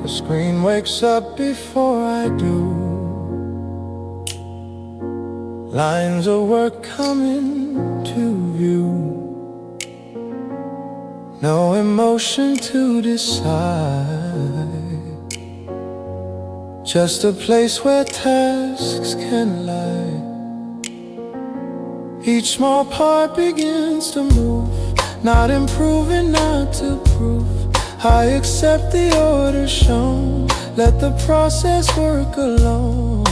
The screen wakes up before I do. Lines of work coming to view. No emotion to decide, just a place where tasks can lie. Each small part begins to move, not improving, not to prove. I accept the order shown, let the process work alone.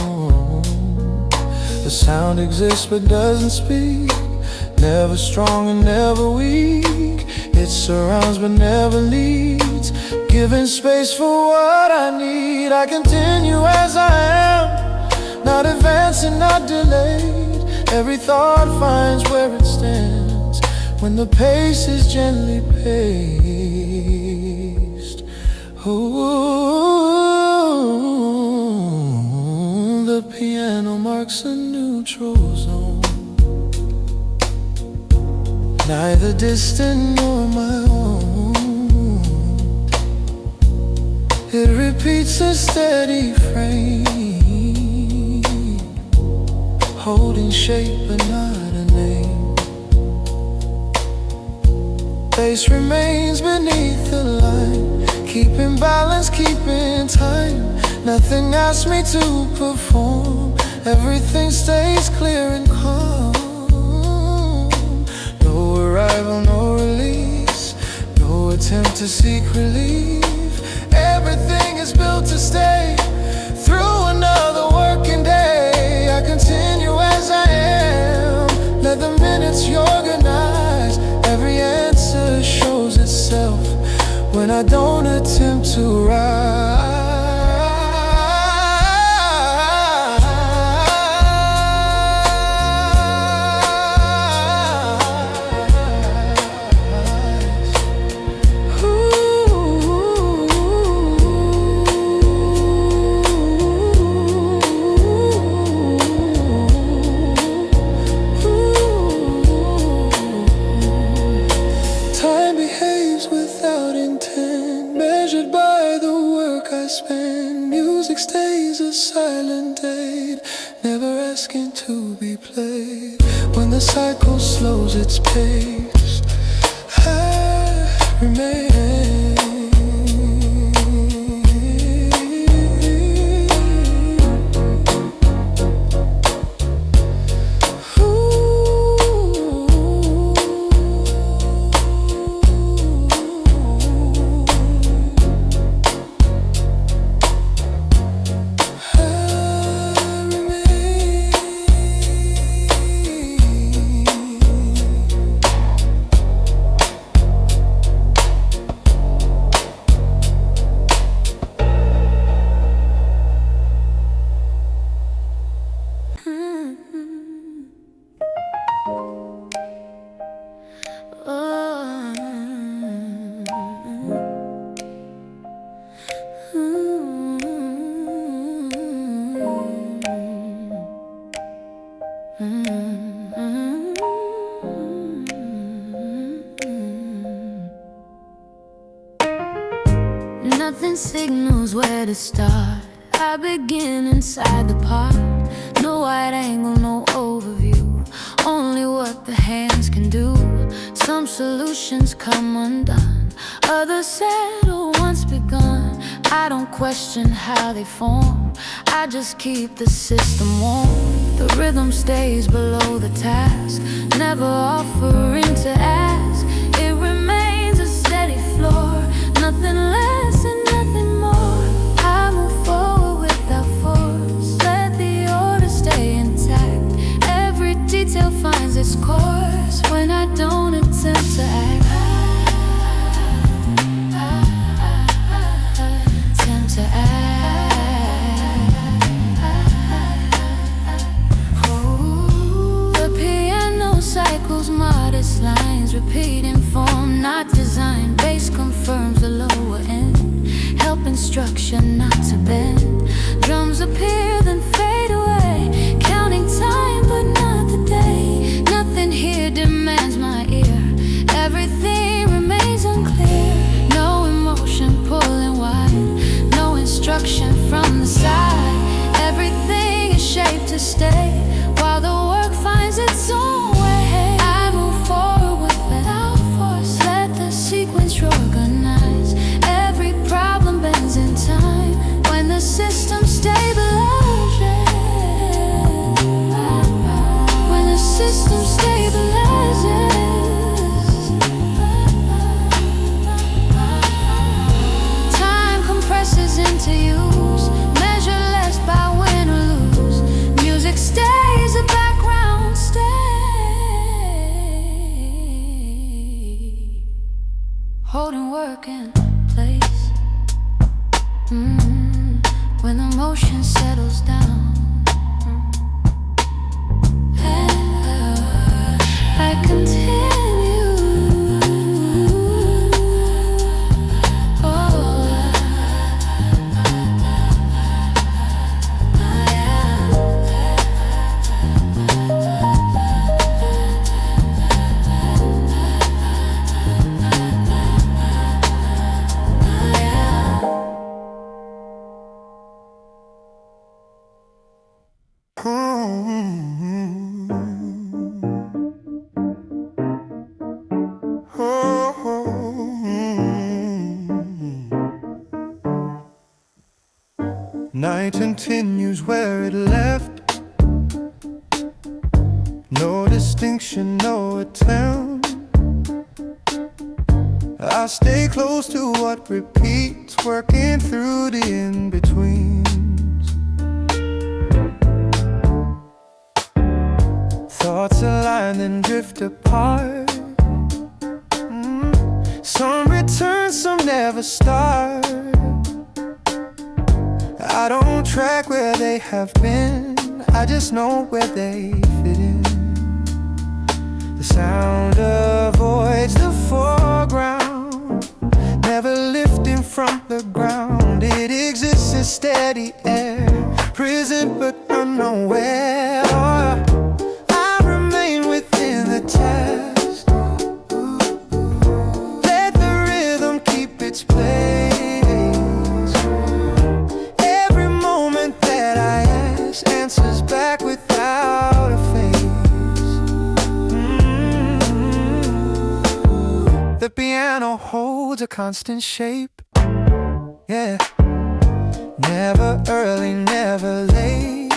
The sound exists but doesn't speak, never strong and never weak. It surrounds but never leads, giving space for what I need. I continue as I am, not advancing, not delayed. Every thought finds where it stands when the pace is gently paced. Ooh, the piano marks a neutral zone, neither distant nor my own. It repeats a steady frame, holding shape but not a name. Bass remains beneath the line, keeping balance, keeping time. Nothing asks me to perform, everything stays clear and calm. No arrival, no release, no attempt to seek relief. Everything is built to stay through another working day. I continue as I am, let the minutes organize. Every answer shows itself when I don't attempt to rise. Music stays a silent aid, never asking to be played. When the cycle slows its pace, I remain. Nothing signals where to start. I begin inside the part. No wide angle, no overview, only what the hands can do. Some solutions come undone, others settle once begun. I don't question how they form, I just keep the system warm. The rhythm stays below the task, never offering to ask. It remains a steady floor, nothing less and nothing more. I move forward without force, let the order stay intact. Every detail finds its course when I don't attempt to act. Attempt to act. The piano cycles modest lines, repeating form, not design. Bass confirms the lower end, help instruction not to bend. Drums appear then fade away, counting time but not the day. Nothing here demands my ear, everything remains stay while the work finds its own way. I move forward without force, let the sequence organize. Every problem bends in time when the system stabilizes. When the system stabilizes. Time compresses into use, measure less by win or lose. Music stays a background stay, holding work in place. When the motion settles down, I continue. Night continues where it left. No distinction, no attempt. I stay close to what repeats, working through the in-betweens. Thoughts align and drift apart. Some return, some never start. I don't track where they have been, I just know where they fit in. The sound avoids the foreground, never lifting from the ground. It exists as steady air, present but unaware. I remain within the task, let the rhythm keep its place. Answers back without a face. The piano holds a constant shape. Yeah, never early, never late.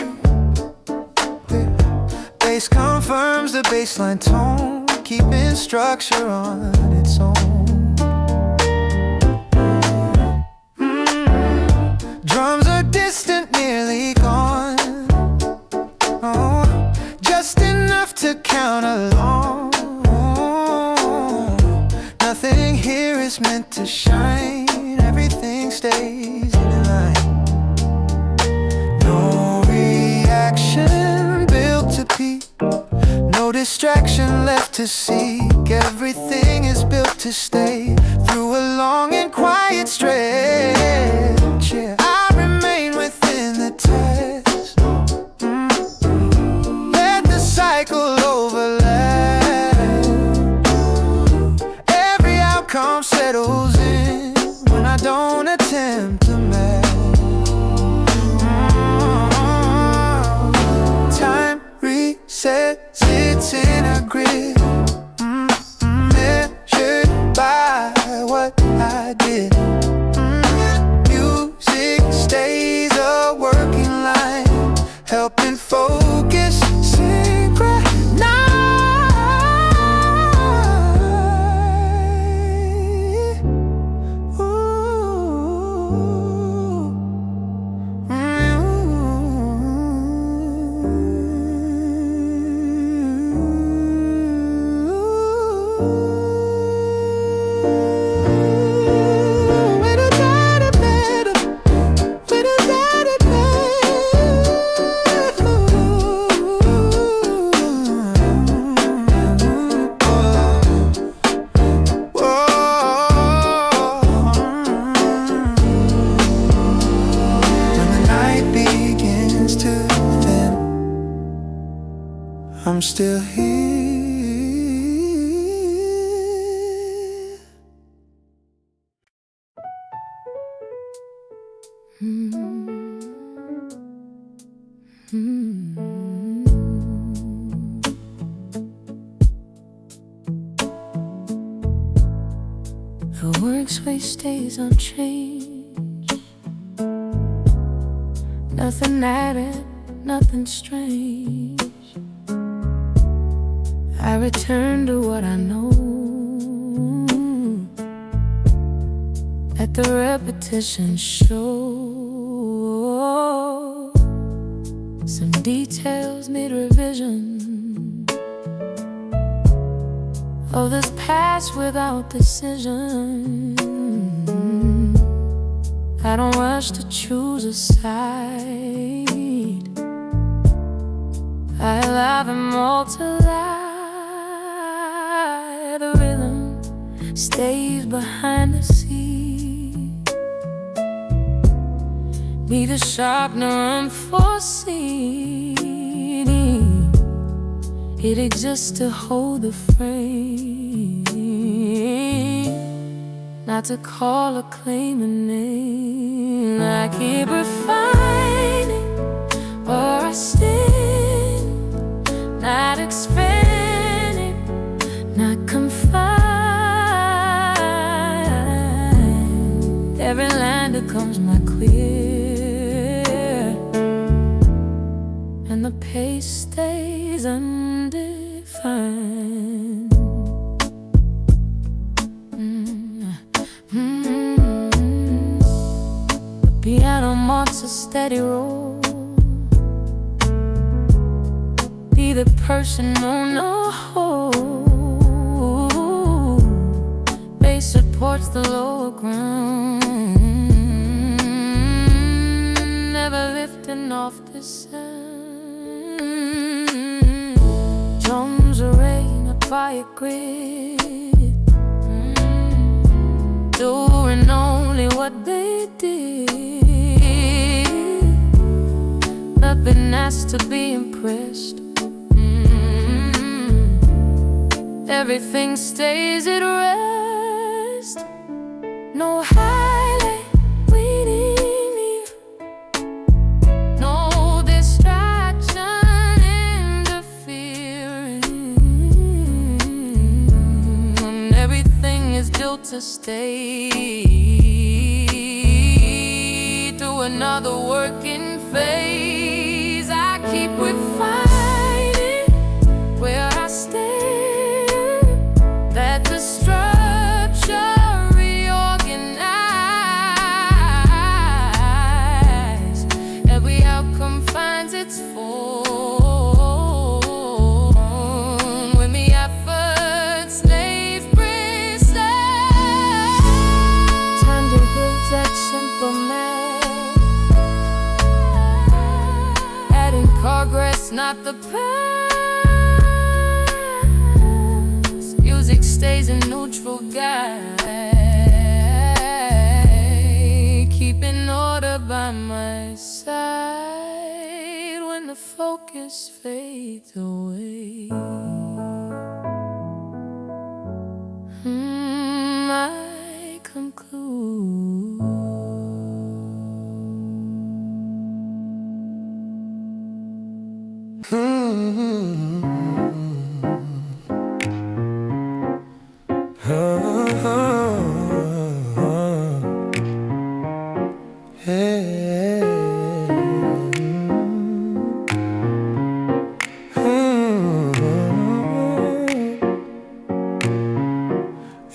Bass confirms the bassline tone, keeping structure on its own. Drums are distant, nearly gone. Just enough to count along. Nothing here is meant to shine, everything stays in line. No reaction built to peak, no distraction left to seek. Everything is built to stay through a long and quiet stretch. Yeah, I remain within the test. Cycle overlap, every outcome settles in when I don't attempt to match. Time resets, it's in a grid, measured by what I did. Music stays a working line, helping focus. I'm still here. Mm-hmm. The workspace stays unchanged. Nothing added, nothing strange. I return to what I know. Let the repetition show. Some details need revision of this past without decision. I don't rush to choose a side. I allow them all to lie. The rhythm stays behind the scene. Need a sharpener unforeseen. It exists to hold the frame, not to call or claim a name. I keep refining where I stand, not expanding, not confined. Every line becomes my clear, and the pace stays undefined. The piano marks a steady roll. Neither person nor whole. Bass supports the lower ground, never lifting off the sound. Drums arrayed by a grid, doing only what they did. Nothing has to be impressed. Everything stays at rest. No highlight waiting here, no distraction interfering. And everything is built to stay through another working phase. I keep refining where I stand, that the structure reorganize. Every outcome finds its form when the efforts leave preserved. Time to build that simple math, adding progress, not the past. Music stays a neutral guide, keeping order by my side when the focus fades away. I conclude.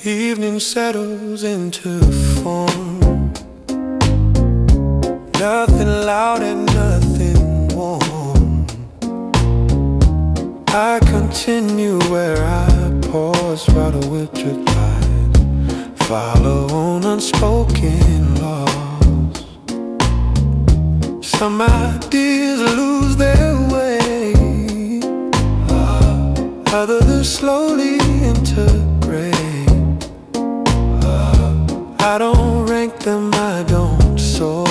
Evening settles into form. Nothing loud and nothing warm. I continue where I pause, write a witcher guide, follow on unspoken laws. Some ideas lose their way, others slowly integrate. I don't rank them, I don't sort.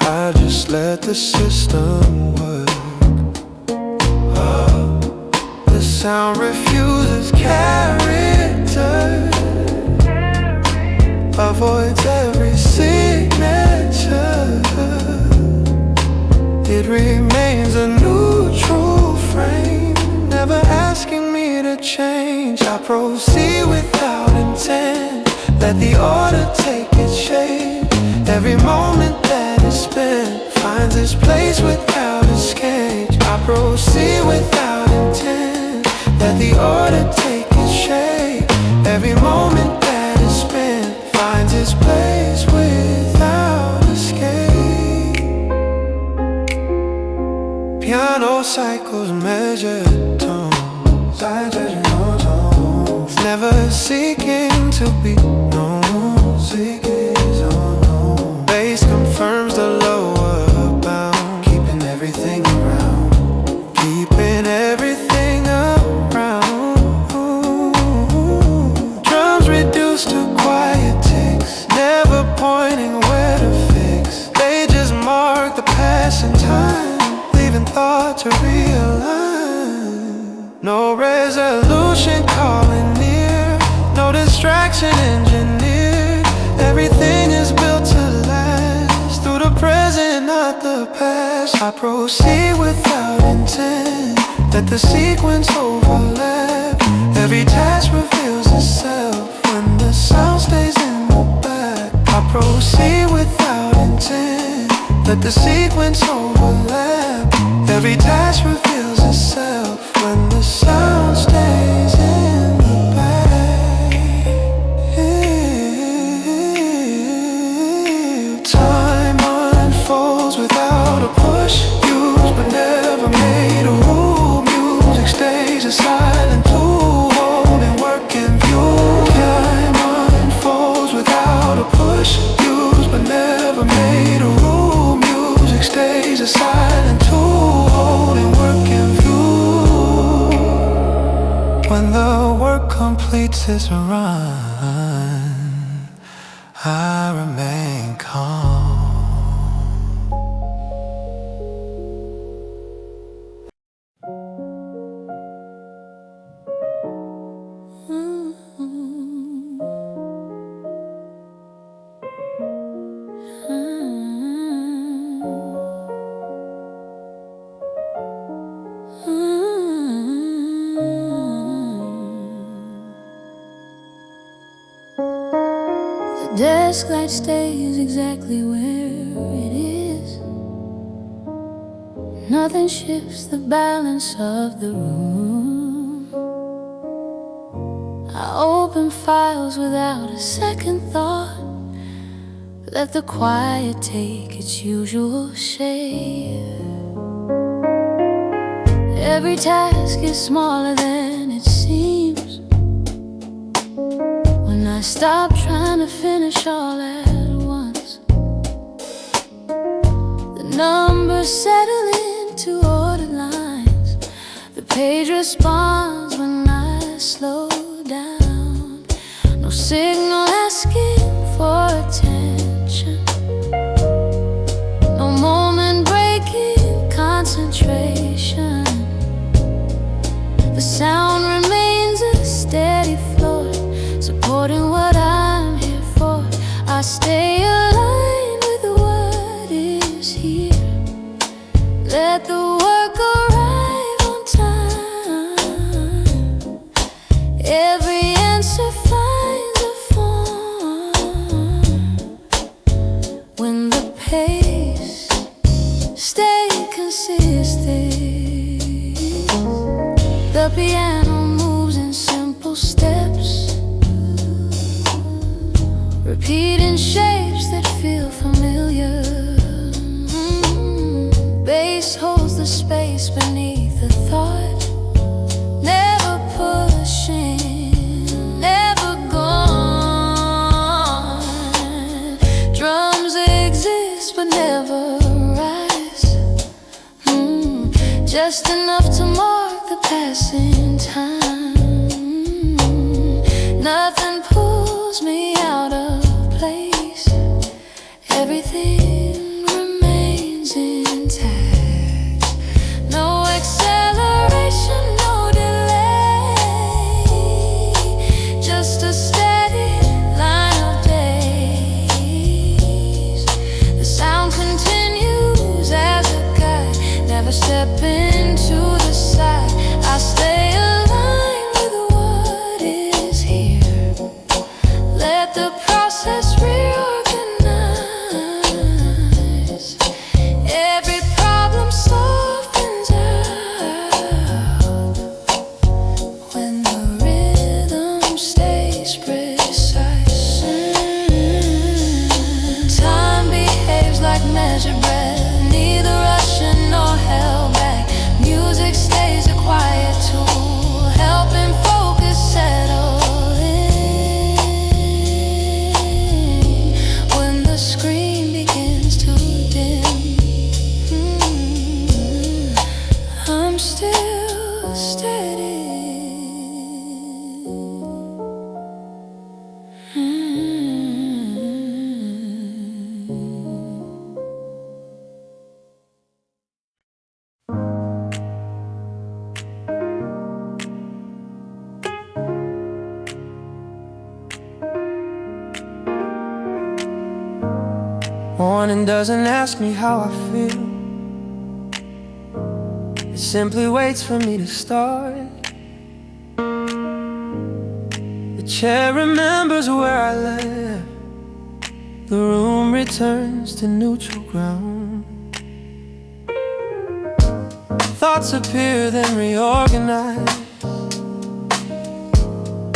I just let the system work. The sound refuses character, avoids every signature. It remains a neutral frame, never asking me to change. I proceed without intent, let the order take its shape. Every moment that is spent finds its place without escape. I proceed without intent, let the order take its shape. Every moment that is spent finds its place without escape. Piano cycles measured tones, never seeking to be known. Bass confirms the lower bound, keeping everything around, keeping everything around. Drums reduced to quiet ticks, never pointing where to fix. They just mark the passing time, leaving thought to realign. No resolution calling near, no distraction engineered. Everything is built to last, through the present, not the past. I proceed without intent, let the sequence overlap. Every task reveals itself when the sound stays in the back. I proceed without intent, let the sequence overlap. Every task reveals itself when the sound stays in the back. Time unfolds without a push, used but never made a rule. Music stays a silent tool, holding work in view. Time unfolds without a push, used but never made a rule. Music stays a silent tool, holding work in view. When the work completes its run, I remain calm. The desk light stays exactly where it is. Nothing shifts the balance of the room. I open files without a second thought, let the quiet take its usual shape. Every task is smaller than it seems when I stop trying to finish all at once. The numbers settle into ordered lines. The page responds when I slow down. No signal asking for attention, no moment breaking concentration. The sound remains a steady floor, supporting what I'm here for. I stay aligned with what is here. Let the work arrive on time. Every answer finds a form when the pace stays consistent. The piano moves in simple steps, repeating shapes that feel familiar. Bass holds the space beneath the thought, never pushing, never gone. Drums exist but never rise, just enough to mark the passing time. Nothing pulls me out of place, everything remains intact. No acceleration, no delay, just a steady line of days. The sound continues as a guide, never step into the side. I stay aligned with Morning doesn't ask me how I feel. It simply waits for me to start. The chair remembers where I left. The room returns to neutral ground. Thoughts appear, then reorganize.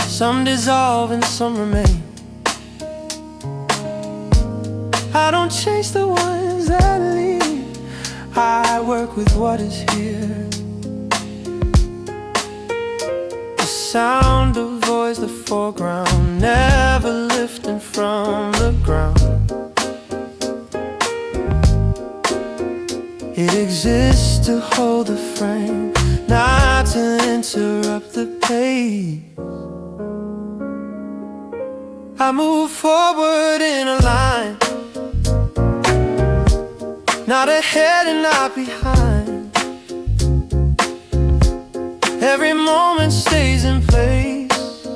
Some dissolve and some remain. I don't chase the ones that leave. I work with what is here. The sound avoids the foreground, never lifting from the ground. It exists to hold the frame, not to interrupt the pace. I move forward in a line, not ahead and not behind. Every moment stays in place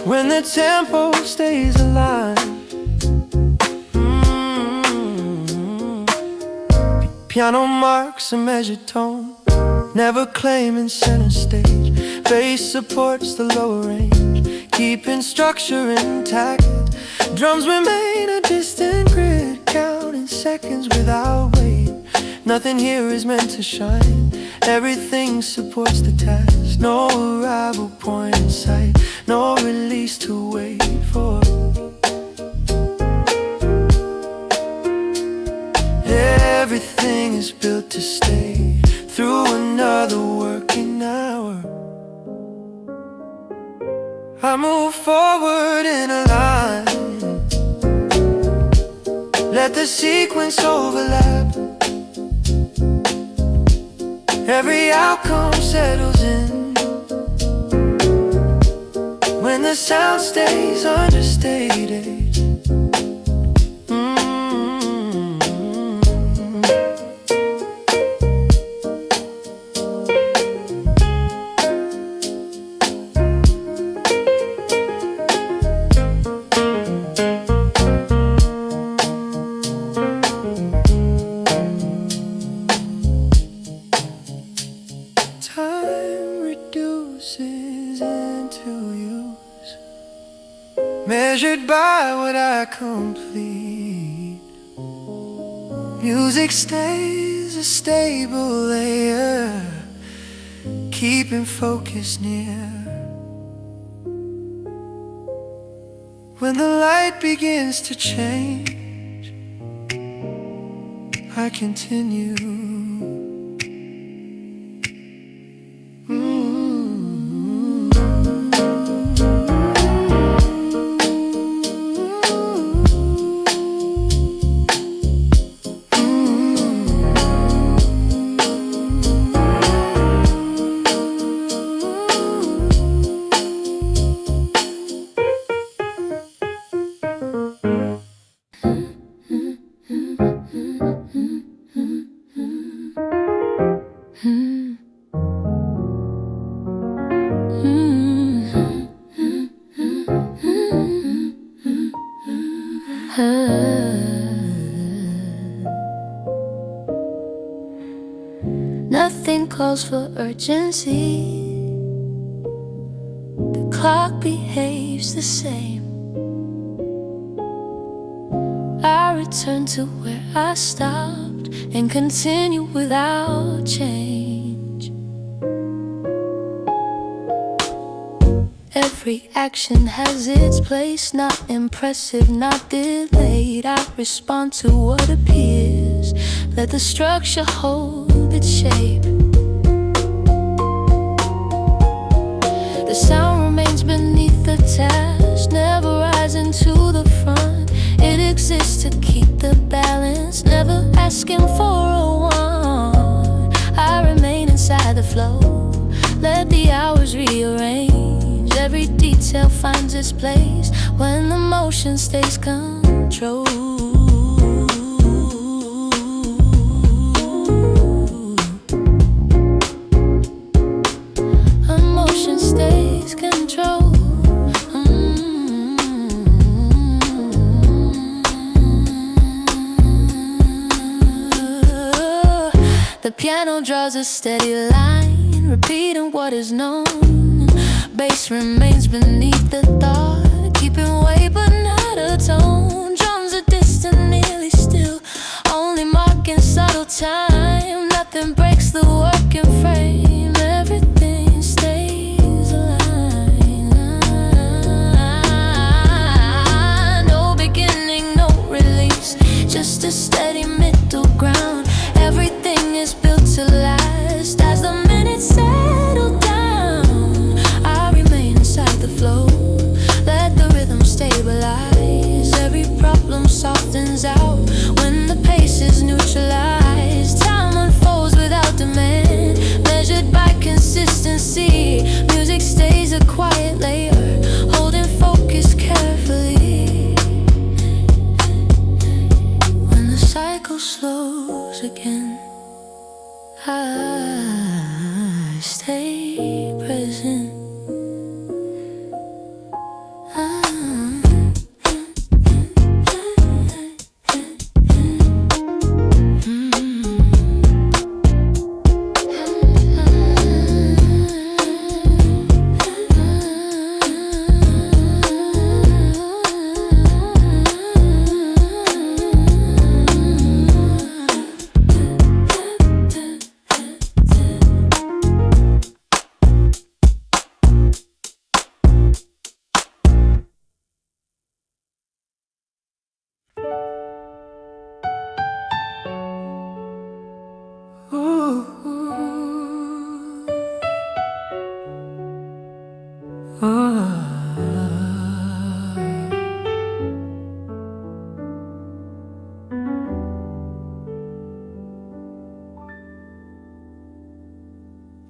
when the tempo stays aligned. Piano marks a measured tone, never claiming center stage. Bass supports the lower range, keeping structure intact. Drums remain a distant grid, counting seconds without weight. Nothing here is meant to shine, everything supports the task. No arrival point in sight, no release to wait for. Everything is built to stay through another working hour. I move forward in a line, let the sequence overlap. Every outcome settles in when the sound stays understated. Measured by what I complete, music stays a stable layer, keeping focus near. When the light begins to change, I continue. Nothing calls for urgency. The clock behaves the same. I return to where I stopped and continue without change. Every action has its place, not impressive, not delayed. I respond to what appears, let the structure hold its shape. The sound remains beneath the task, never rising to the front. It exists to keep the balance, never asking for a one. I remain inside the flow, let the hours rearrange. Every detail finds its place when the motion stays controlled. Emotion stays controlled. piano draws a steady line, repeating what is known. Bass remains beneath the thought, keeping weight but not a tone. Drums are distant, nearly still, only marking subtle time. Nothing breaks the working frame, everything stays aligned. No beginning, no release, just a steady middle ground. Everything is built to last. As the minutes settle down, I remain inside the flow, let the rhythm stabilize. Every problem softens out when the pace is neutralized. Time unfolds without demand, measured by consistency. Music stays a quiet layer, holding focus carefully. When the cycle slows again, I stay present.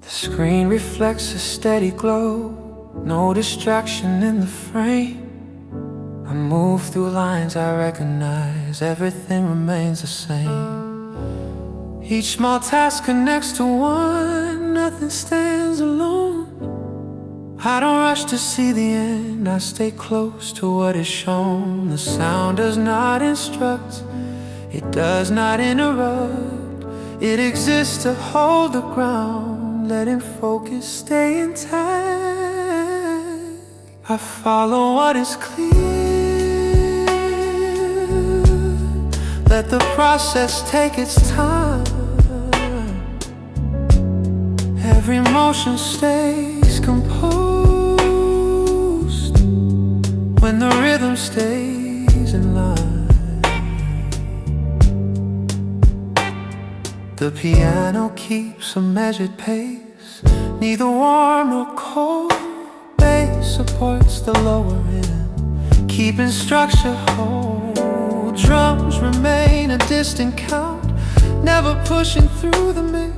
The screen reflects a steady glow, no distraction in the frame. I move through lines I recognize, everything remains the same. Each small task connects to one, nothing stands alone. I don't rush to see the end, I stay close to what is shown. The sound does not instruct, it does not interrupt. It exists to hold the ground, letting focus stay intact. I follow what is clear, let the process take its time. Every motion stays composed when the rhythm stays in line. The piano keeps a measured pace, neither warm nor cold. Bass supports the lower end, keeping structure whole. Drums remain a distant count, never pushing through the mix.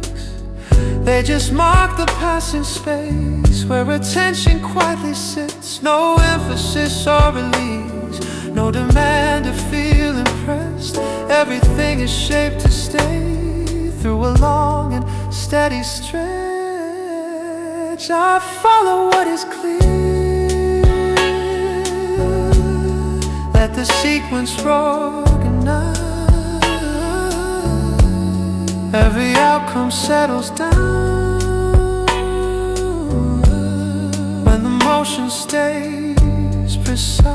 They just mark the passing space where attention quietly sits. No emphasis or release, no demand to feel impressed. Everything is shaped to stay through a long and steady stretch. I follow what is clear, let the sequence organize. Every outcome settles down when the motion stays precise.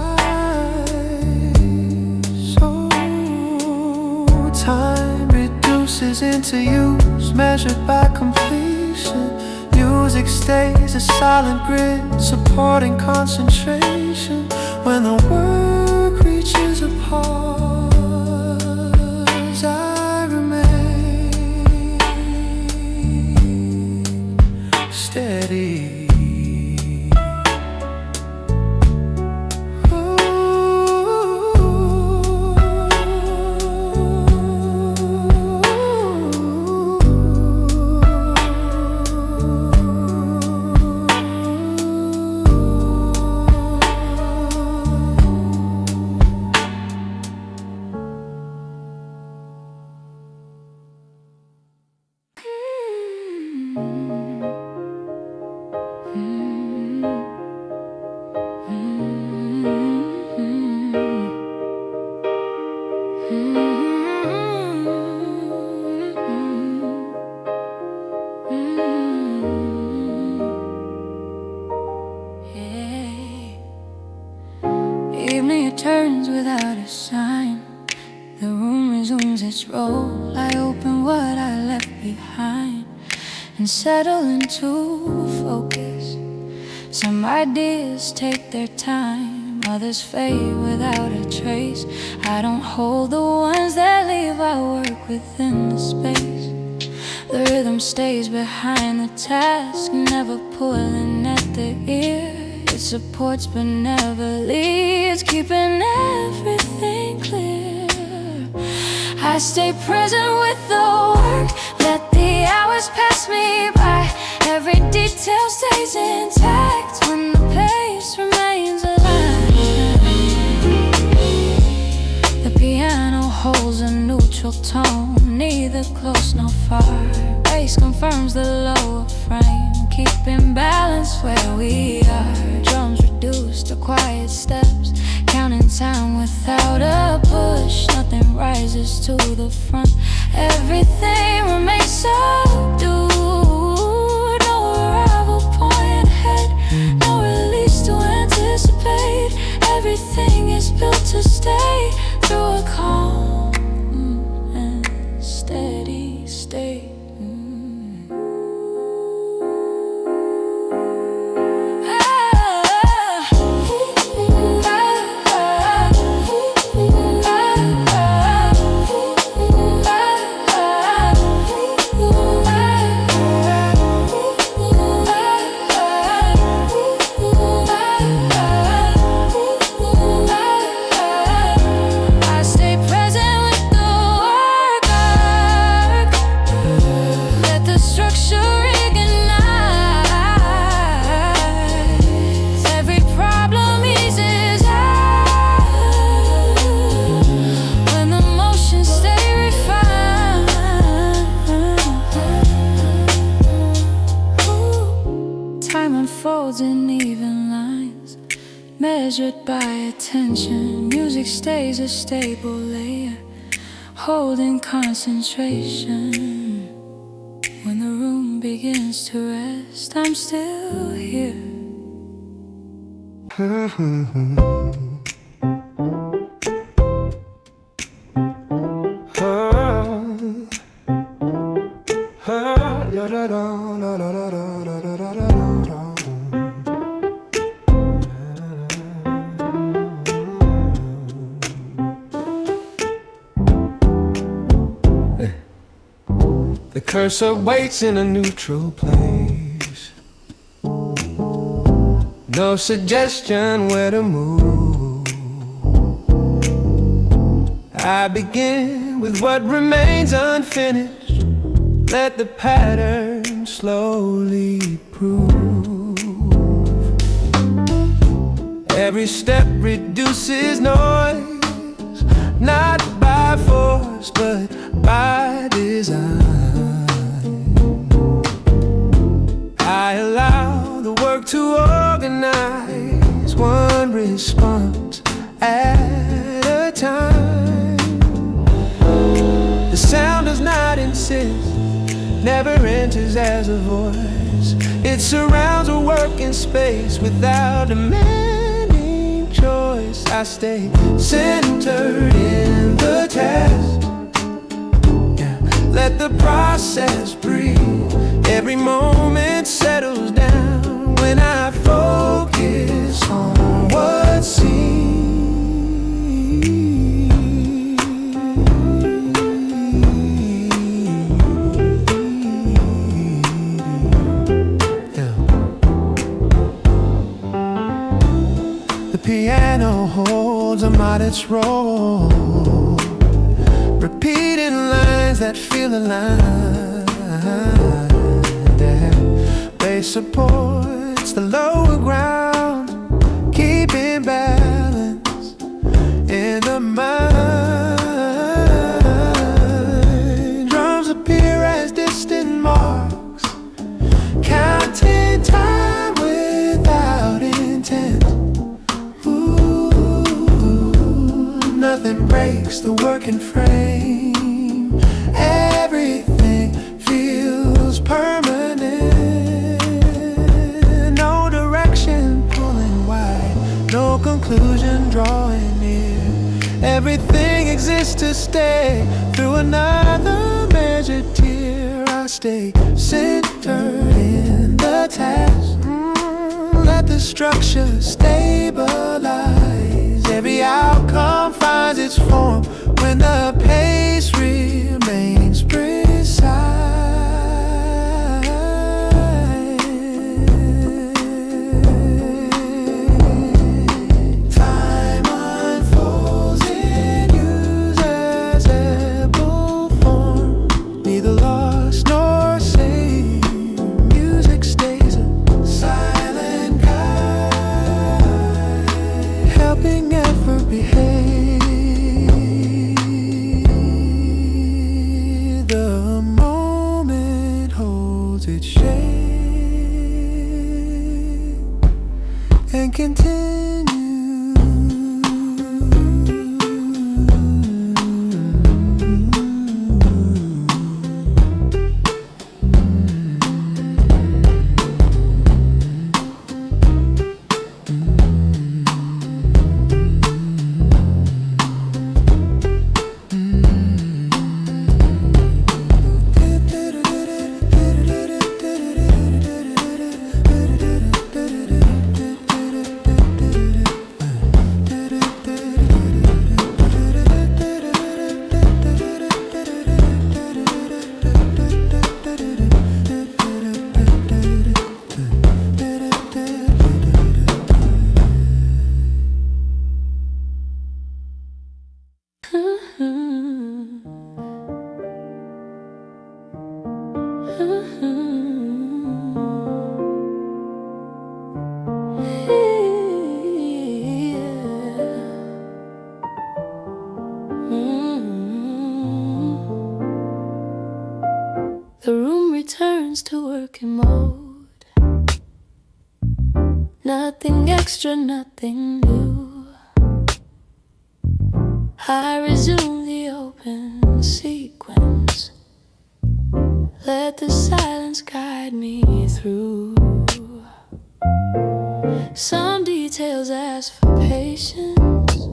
Oh, time reduces into use, measured by completion. Music stays a silent grid, supporting concentration. When the work reaches a pause, I remain steady. returns without a sign. The room resumes its role. I open what I left behind and settle into focus. Some ideas take their time, others fade without a trace. I don't hold the ones that leave, I work within the space. The rhythm stays behind the task, never pulling at the ear. It supports but never leads, keeping everything clear. I stay present with the work, let the hours pass me by. Every detail stays intact when the pace remains alive. The piano holds a neutral tone, neither close nor far. Bass confirms the lower frame, keeping balance where we are. Drums reduce to quiet steps, counting time without a push. Nothing rises to the front, everything remains subdued. No arrival point ahead, no release to anticipate. Everything is built to stay through a calm and steady state. In even lines, measured by attention. Music stays a stable layer, holding concentration. When the room begins to rest, I'm still here. The cursor waits in a neutral place. No suggestion where to move. I begin with what remains unfinished. Let the pattern slowly prove. Every step reduces noise, not by force but by design. I allow the work to organize, one response at a time. The sound does not insist, never enters as a voice. It surrounds a working space without demanding choice. I stay centered in the task, yeah. Let the process breathe. Every moment settles down when I focus on what seems. Yeah. The piano holds a modest role, repeating lines that feel aligned. Bass supports the lower ground, keeping balance in the mind. Drums appear as distant marks, counting time without intent. Ooh, nothing breaks the working frame. Everything feels permanent. No direction pulling wide, no conclusion. conclusion drawing near. Everything exists to stay through another measured tear. I stay centered in the task. Let the structure stabilize. Every outcome finds its form when the pace remains precise. Time unfolds in usable form, neither lost nor saved. Music stays a silent guide, helping effort behave. The moment holds its shape and continues. The room returns to working mode. Nothing extra, nothing new. I resume the open sequence. Let the silence guide me through. Some details ask for patience,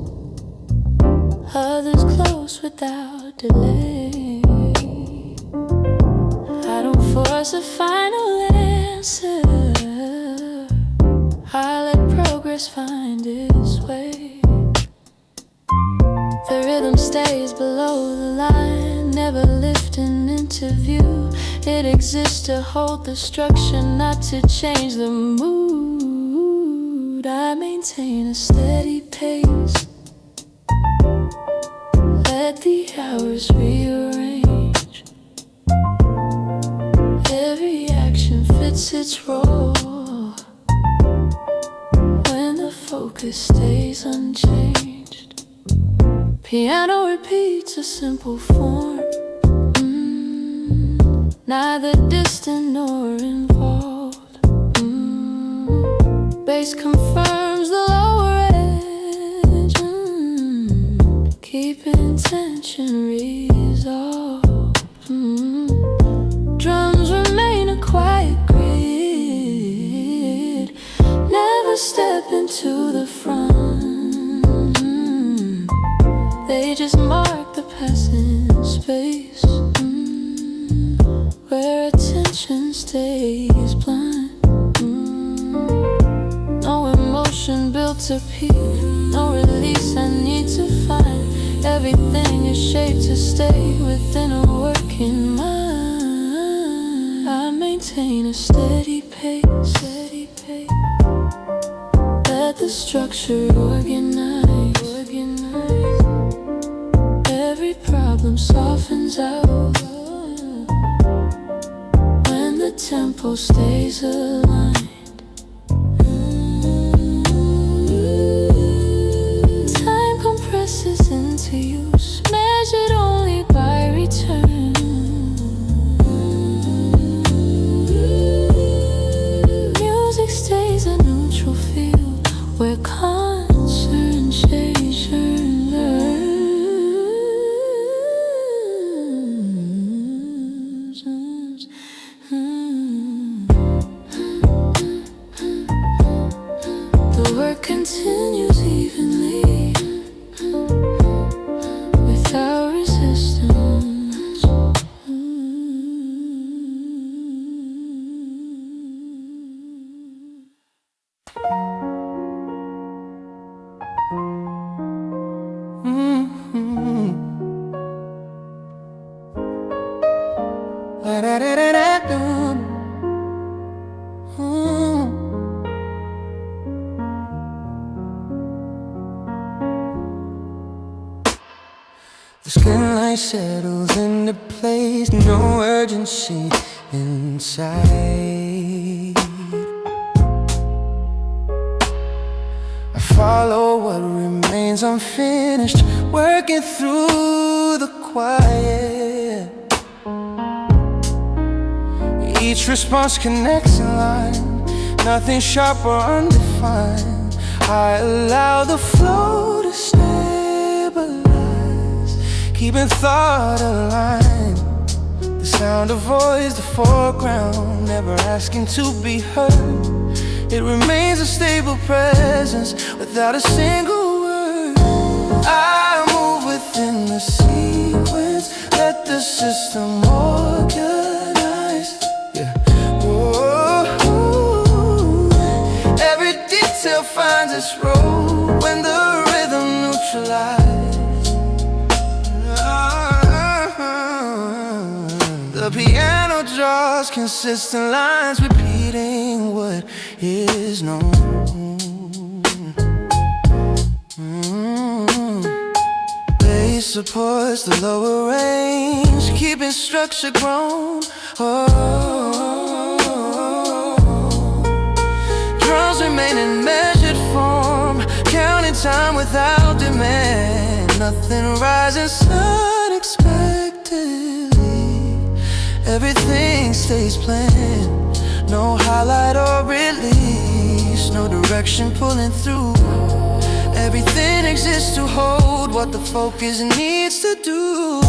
others close without delay. I don't force a final answer, I let progress find its way. The rhythm stays below the line, never lifting into view. It exists to hold the structure, not to change the mood. I maintain a steady pace, let the hours rearrange. Every action fits its role when the focus stays unchanged. Piano repeats a simple form, neither distant nor involved. Bass confirms the lower edge, keeping tension resolved. Drums remain a quiet grid, never step into the front. They just mark the passing space, where attention stays blunt. No emotion built to peak, no release I need to find. Everything is shaped to stay within a working mind. I maintain a steady pace, let the structure organize. Every problem softens out when the tempo stays aligned. Time compresses into use, measured only by return. Music stays a neutral field where concentration burns. work continues evenly without resistance. The skyline settles into place, no urgency inside. I follow what remains unfinished, working through the quiet. Each response connects in line, nothing sharp or undefined. I allow the flow to stabilize, keeping thought aligned. The sound avoids the foreground, never asking to be heard. It remains a stable presence without a single word. I move within the sequence, let the system organize. Yeah. Whoa. Every detail finds its role when the rhythm neutralizes. The piano draws consistent lines, repeating what is known. Bass supports the lower range, keeping structure grown. Drums remain in measured form, counting time without demand. Nothing rises unexpectedly, everything stays planned. No highlight or release, no direction pulling through. Everything exists to hold what the focus needs to do.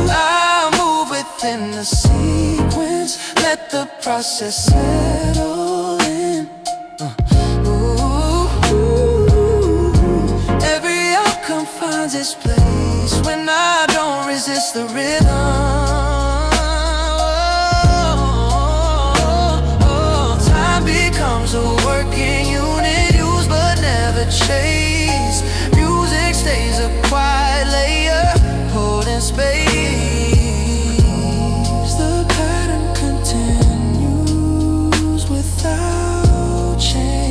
I move within the sequence, let the process settle in. Every outcome finds its place when I don't resist the rhythm. Becomes a working unit, used but never chased. Music stays a quiet layer, holding space. The pattern continues without change.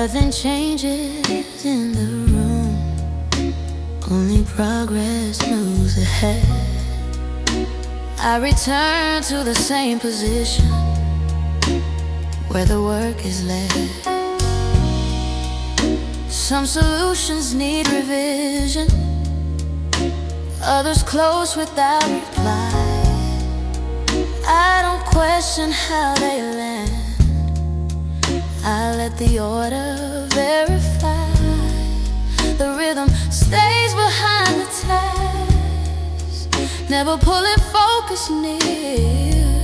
Nothing changes in the room, only progress moves ahead. I return to the same position where the work is led. Some solutions need revision, others close without reply. I don't question how they land, I let the order verify. The rhythm stays behind the task, never pulling focus near.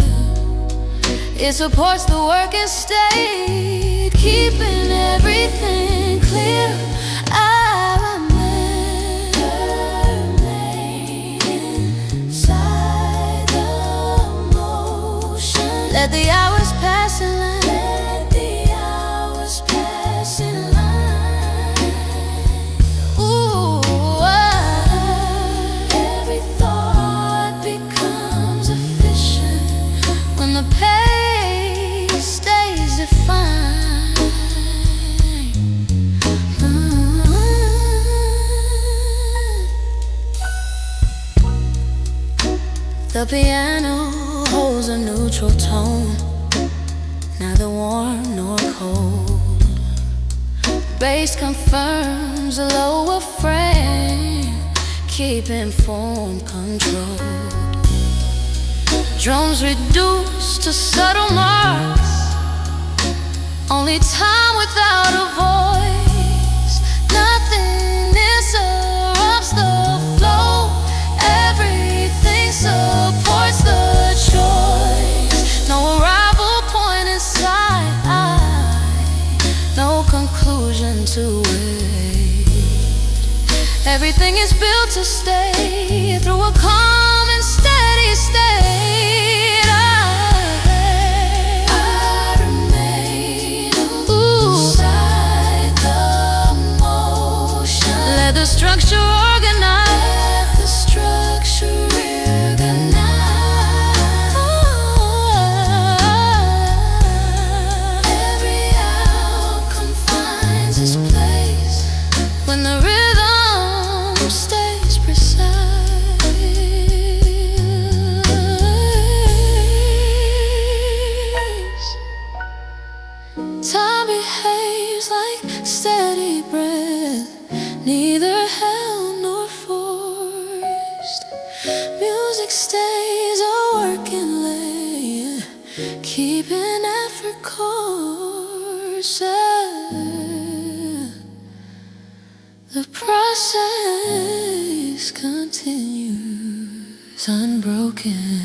It supports the work instead, keeping everything clear. I remain inside. Let the hours pass in line. Let the hours pass in line. Ooh, every thought becomes efficient when the pace stays defined. The piano holds a neutral tone, neither warm nor cold. Bass confirms a lower frame, keeping form control. Drums reduced to subtle marks, only time without a voice. Nothing interrupts the flow, everything supports the choice. No arrival point inside, no conclusion to it. Everything is built to stay through a calm and steady state. I remain inside the motion. Let the structure organize. Let the structure organize. Every outcome finds its place when the rhythm stays precise. Time behaves like steady breath, neither held nor forced. Music stays a working lane, keeping effort course. The process continues unbroken.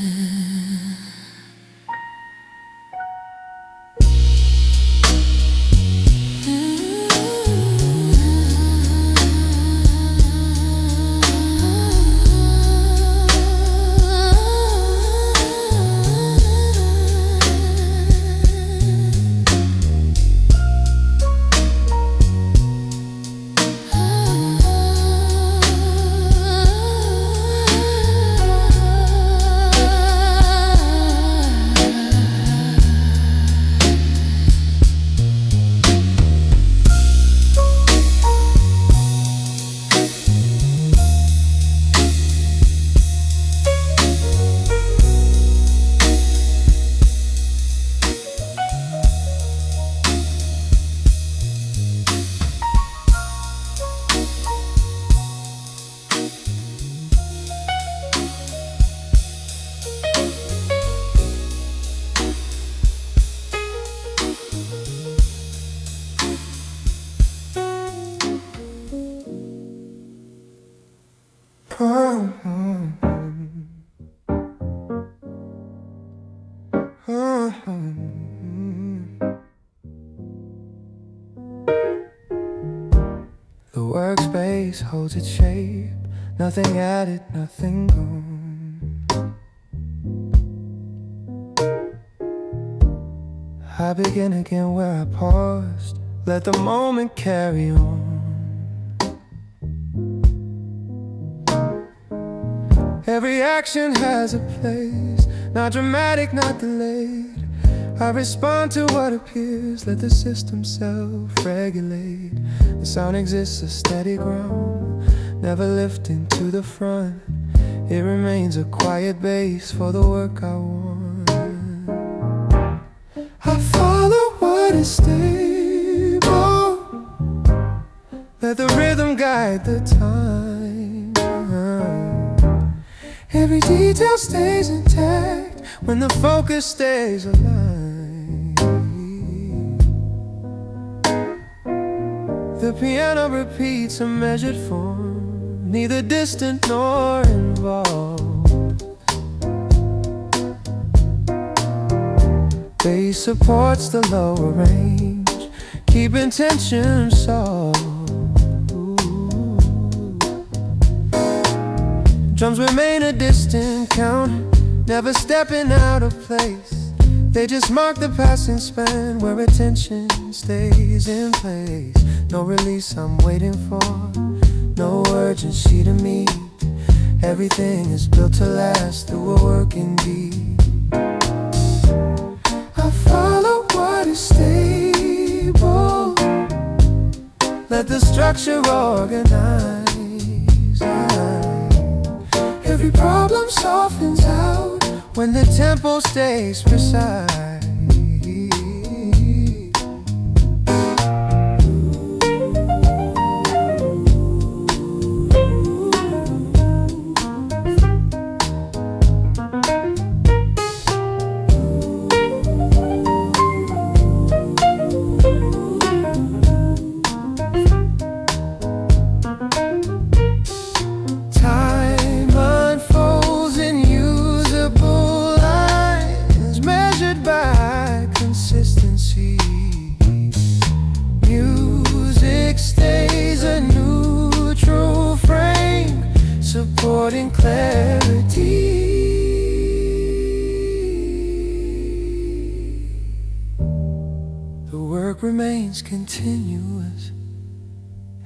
The workspace holds its shape, nothing added, nothing gone. I begin again where I paused, let the moment carry on. Every action has a place, not dramatic, not delayed. I respond to what appears, let the system self-regulate. The sound exists, a steady ground, never lifting to the front. It remains a quiet base for the work I want. I follow what is stable, let the rhythm guide the time. Every detail stays intact when the focus stays aligned. The piano repeats a measured form, neither distant nor involved. Bass supports the lower range, keeping tension soft. Drums remain a distant counter, never stepping out of place. They just mark the passing span where attention stays in place. No release I'm waiting for, no urgency to meet. Everything is built to last through a working beat. I follow what is stable, let the structure organize. Every problem softens out when the tempo stays precise. Supporting clarity. The work remains continuous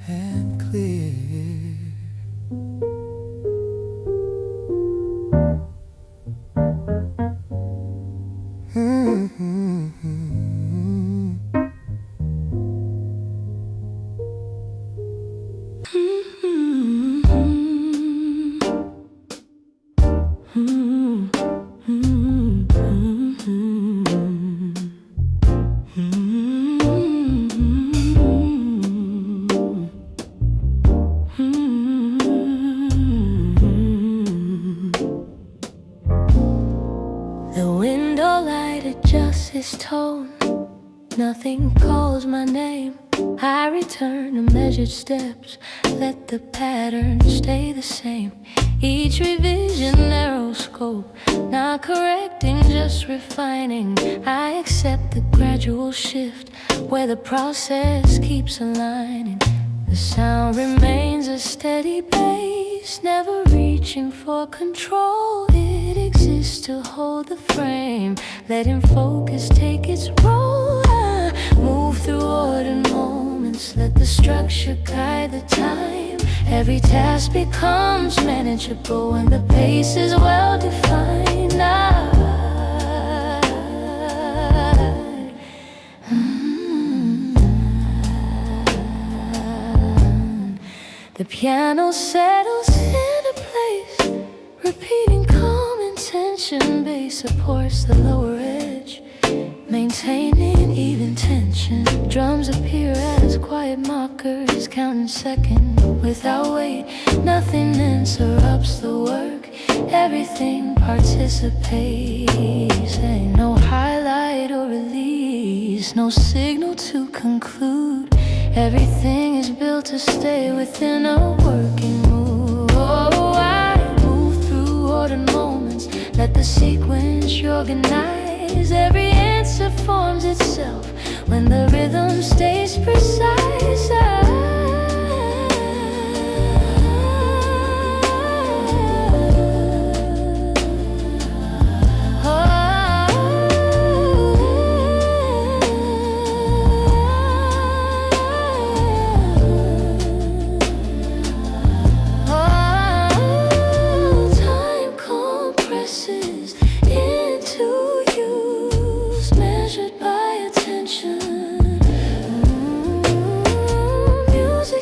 and clear. His tone, nothing calls my name. I return to measured steps, let the pattern stay the same. Each revision narrow scope, not correcting, just refining. I accept the gradual shift where the process keeps aligning. The sound remains a steady bass, never reaching for control. It exists to hold the frame, letting focus take its role. I move through ordered moments, let the structure guide the time. Every task becomes manageable when the pace is well defined. The piano settles into place, repeating calm intention. Bass supports the lower edge, maintaining even tension. Drums appear as quiet mockers, counting seconds without weight. Nothing interrupts the work, everything participates. Ain't no highlight or release, no signal to conclude. Everything is built to stay within a working mood. Oh, I move through ordered moments, let the sequence organize. Every answer forms itself when the rhythm stays precise.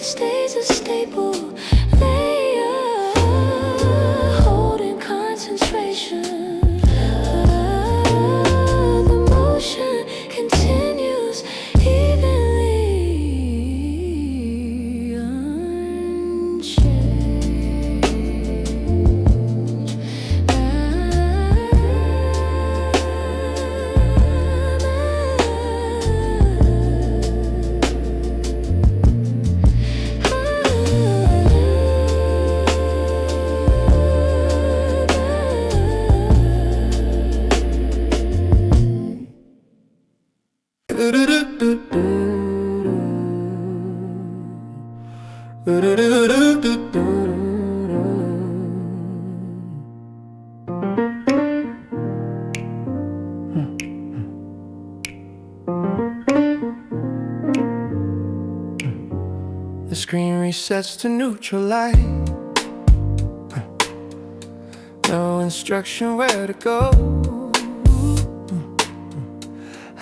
Stays a staple layer, holding concentration. The motion continues evenly unchanged. resets to neutral light. No instruction where to go.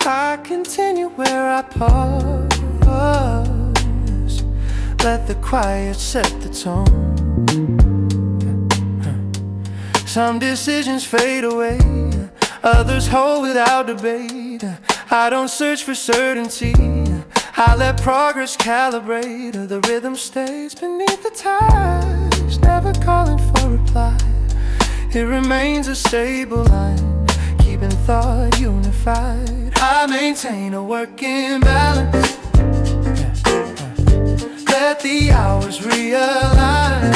I continue where I pause. Let the quiet set the tone. Some decisions fade away, others hold without debate. I don't search for certainty, I let progress calibrate. The rhythm stays beneath the ties, never calling for reply. It remains a stable line, keeping thought unified. I maintain a working balance, let the hours realign.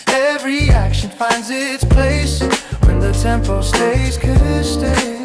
Every action finds its place when the tempo stays constant.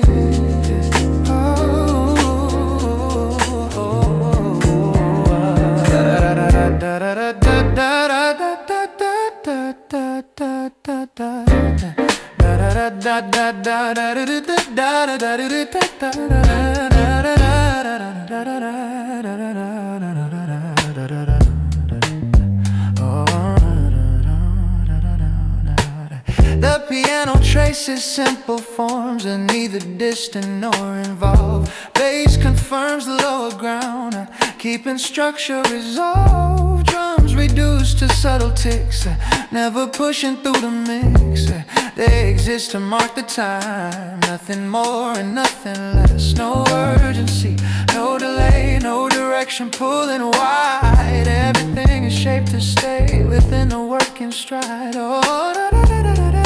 The piano traces simple forms, and neither distant nor involved. Bass confirms the lower ground, keeping structure resolved. Drums reduced to subtle ticks, never pushing through the mix. They exist to mark the time, nothing more and nothing less. No urgency, no delay, no direction pulling wide. Everything is shaped to stay within a working stride. Oh, da, da, da, da, da, da.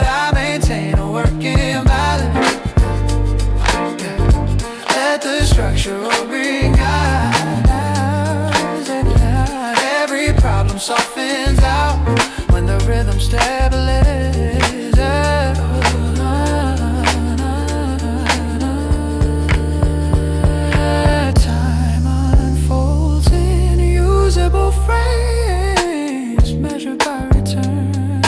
I maintain a working balance, let the structure bring guide. Every problem softens out when the rhythm stabilizes. Time unfolds in usable frames, measured by return.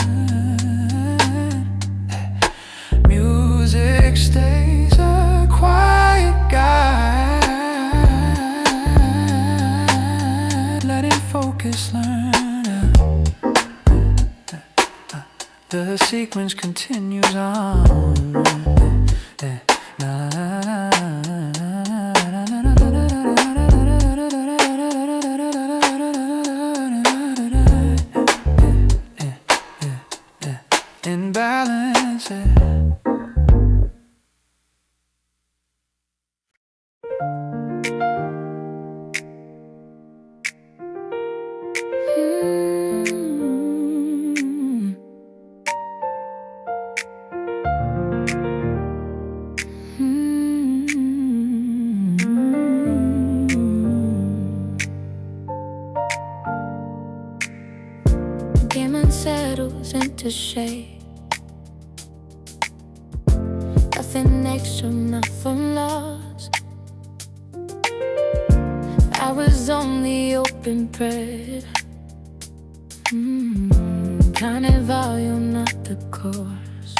Music stays a quiet guide, letting focus learn. The sequence continues on. In balance. Game settles into shade. Nothing extra, nothing lost. I was only open bread, counted volume, not the course.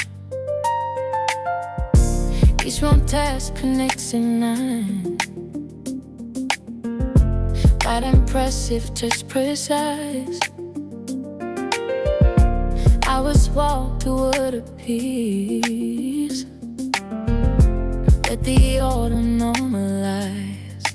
Each one task connects in nine. Not impressive, just precise. I was walked toward a peace. Let the order normalize.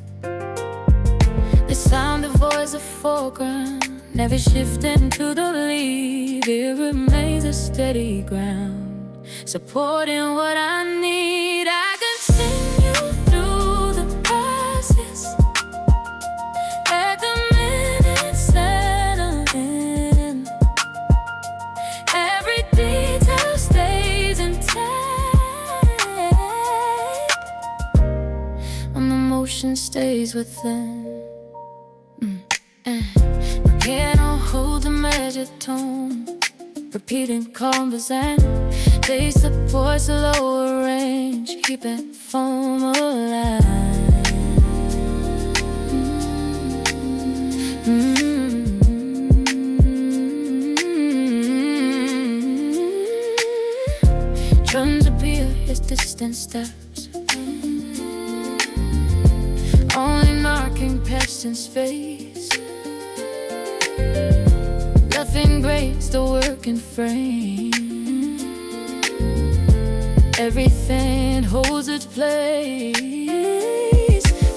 The sound of voice a foreground, never shifting to the lead. It remains a steady ground, supporting what I need. I continue through the process, let the minutes settle in. Every detail stays intact when the motion stays within. Piano hold the measured tone, repeating chords and they support the lower range, keeping foam alive. Drums appear, distant steps, only marking past in space, nothing breaks the working frame. Everything holds its place.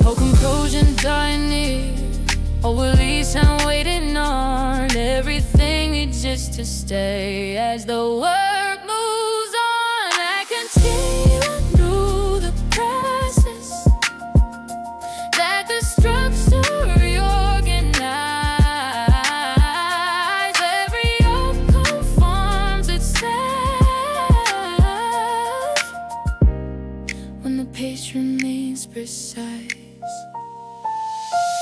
Whole conclusion dying near, or at least I'm waiting on. Everything exists to stay as the work moves on. I continue through the process, that the structure reorganize. Every outcome forms itself when the pace remains precise.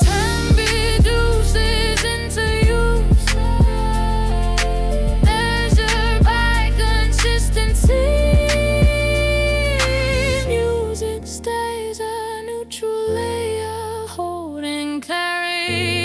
Time reduces into use, measured by consistency. Music stays a neutral layer, holding clarity.